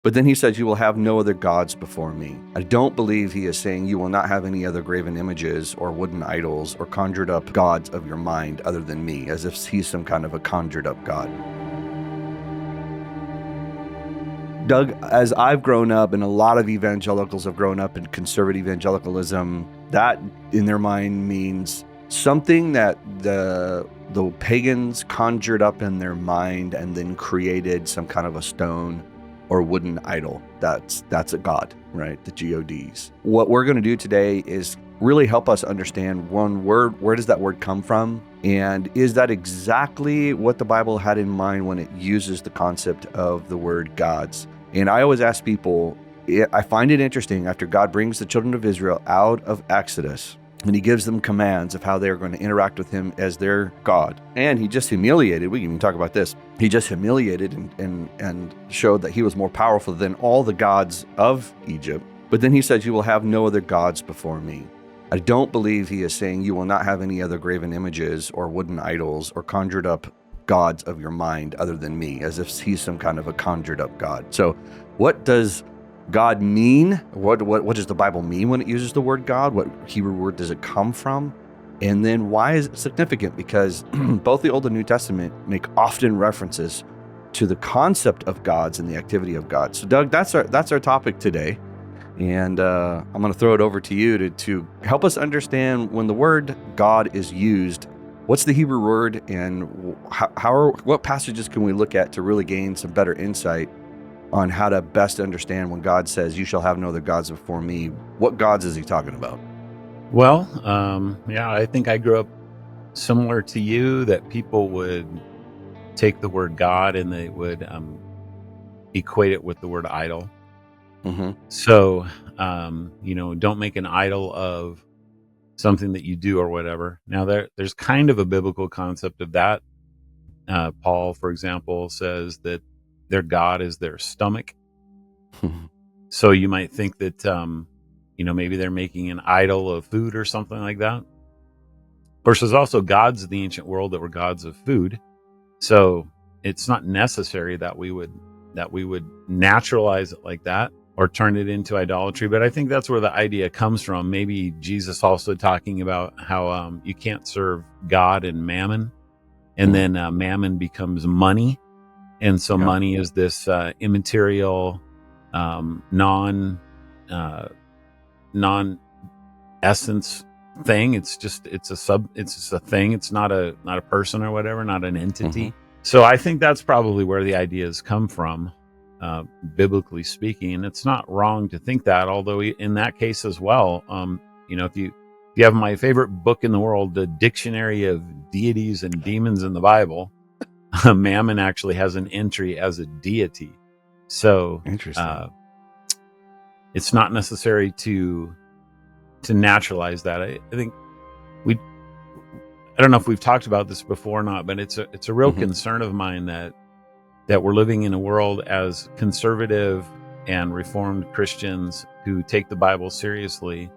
But then he says, you will have no other gods before me. I don't believe he is saying you will not have any other graven images or wooden idols or conjured up gods of your mind other than me, as if he's some kind of a conjured up God. Doug, as I've grown up, and a lot of evangelicals have grown up in conservative evangelicalism, that in their mind means something that the pagans conjured up in their mind and then created some kind of a stone or wooden idol. That's a god, right? The gods. What we're going to do today is really help us understand one word, where does that word come from? And is that exactly what the Bible had in mind when it uses the concept of the word gods? And I always ask people, I find it interesting after God brings the children of Israel out of Exodus, and he gives them commands of how they're going to interact with him as their God. And he just humiliated, we can even talk about this, he just humiliated and showed that he was more powerful than all the gods of Egypt. But then he says, you will have no other gods before me. I don't believe he is saying you will not have any other graven images or wooden idols or conjured up gods of your mind other than me, as if he's some kind of a conjured up God. So what does God mean? What does the Bible mean when it uses the word God? What Hebrew word does it come from? And then why is it significant? Because both the Old and New Testament make often references to the concept of gods and the activity of God. So Doug, that's our topic today. And I'm going to throw it over to you to help us understand when the word God is used, what's the Hebrew word, and what passages can we look at to really gain some better insight on how to best understand when God says, you shall have no other gods before me? What gods is he talking about? Well, I think I grew up similar to you, that people would take the word God and they would equate it with the word idol. Mm-hmm. So, don't make an idol of something that you do or whatever. Now, there's kind of a biblical concept of that. Paul, for example, says that their God is their stomach. So you might think that, maybe they're making an idol of food or something like that. Of course, there's also gods of the ancient world that were gods of food. So it's not necessary that we would naturalize it like that or turn it into idolatry. But I think that's where the idea comes from. Maybe Jesus also talking about how you can't serve God and mammon, and then mammon becomes money. And so money is this immaterial, non essence thing. It's just a thing. It's not a person or whatever, not an entity. Mm-hmm. So I think that's probably where the ideas come from, biblically speaking. And it's not wrong to think that, although in that case as well, if you have my favorite book in the world, the Dictionary of Deities and Demons in the Bible, Mammon actually has an entry as a deity. So interesting. It's not necessary to naturalize that. I think I don't know if we've talked about this before or not, but it's a real concern of mine that we're living in a world as conservative and Reformed Christians who take the Bible seriously,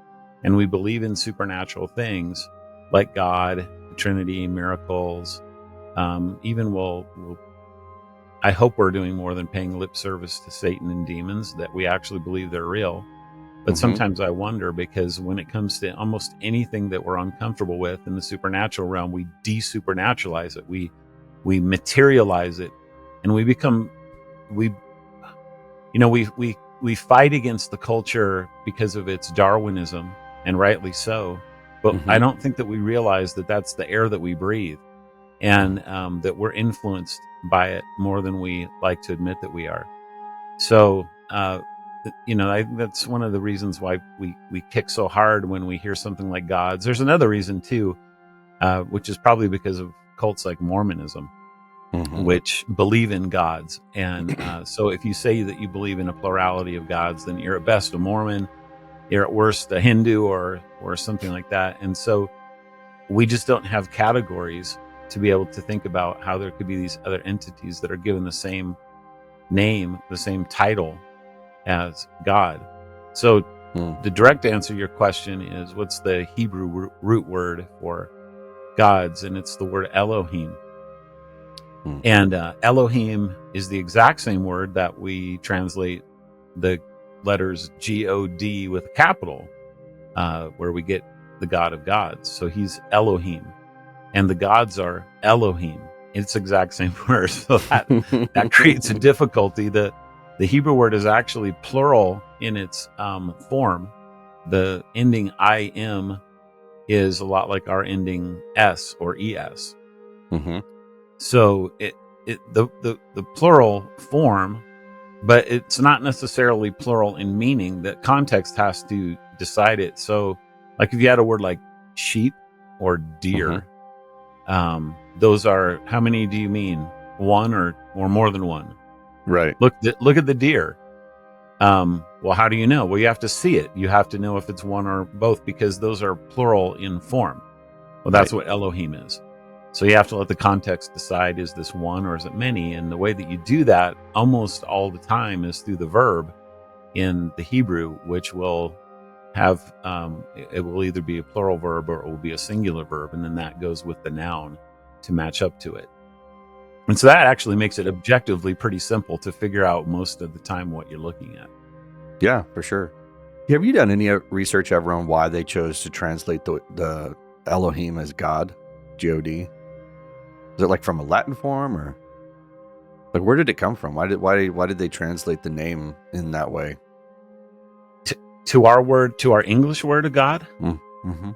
and we believe in supernatural things like God, the Trinity, miracles. I hope we're doing more than paying lip service to Satan and demons, that we actually believe they're real. But sometimes I wonder, because when it comes to almost anything that we're uncomfortable with in the supernatural realm, we de-supernaturalize it. We materialize it, and we fight against the culture because of its Darwinism, and rightly so. But I don't think that we realize that that's the air that we breathe, and that we're influenced by it more than we like to admit that we are. So, that's one of the reasons why we kick so hard when we hear something like gods. There's another reason too, which is probably because of cults like Mormonism, which believe in gods. And so if you say that you believe in a plurality of gods, then you're at best a Mormon, you're at worst a Hindu or something like that. And so we just don't have categories to be able to think about how there could be these other entities that are given the same name, the same title as God. So the direct answer to your question is, what's the Hebrew root word for gods? And it's the word Elohim. And Elohim is the exact same word that we translate the letters God with a capital, where we get the God of gods. So he's Elohim, and the gods are Elohim. It's the exact same word. So that creates a difficulty. The Hebrew word is actually plural in its form. The ending im is a lot like our ending s or es. Mm-hmm. So the plural form, but it's not necessarily plural in meaning. That context has to decide it. So, like if you had a word like sheep or deer, those are, how many do you mean? One or more than one? Right. Look at the deer. Well, how do you know? Well, you have to see it. You have to know if it's one or both, because those are plural in form. Well, that's what Elohim is. So you have to let the context decide, is this one or is it many? And the way that you do that almost all the time is through the verb in the Hebrew, which will have, it will either be a plural verb or it will be a singular verb. And then that goes with the noun to match up to it. And so that actually makes it objectively pretty simple to figure out most of the time what you're looking at. Yeah, for sure. Have you done any research ever on why they chose to translate the Elohim as God, G-O-D? Is it like from a Latin form, or like where did it come from? Why did they translate the name in that way? To our English word of God? Mm-hmm.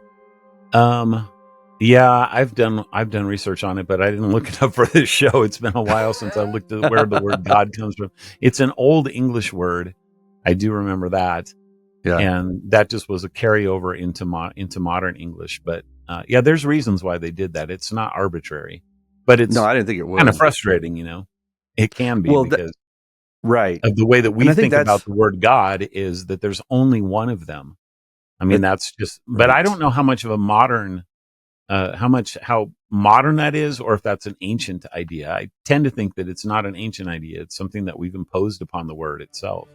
Yeah, I've done research on it, but I didn't look it up for this show. It's been a while since I looked at where the word God comes from. It's an old English word. I do remember that. Yeah. And that just was a carryover into modern English. But yeah, there's reasons why they did that. It's not arbitrary, but it's I didn't think it was kind of frustrating, It can be, because right of the way that we think that's about the word God is that there's only one of them. I mean, that's just, but I don't know how much of a modern, how modern that is, or if that's an ancient idea. I tend to think that it's not an ancient idea. It's something that we've imposed upon the word itself.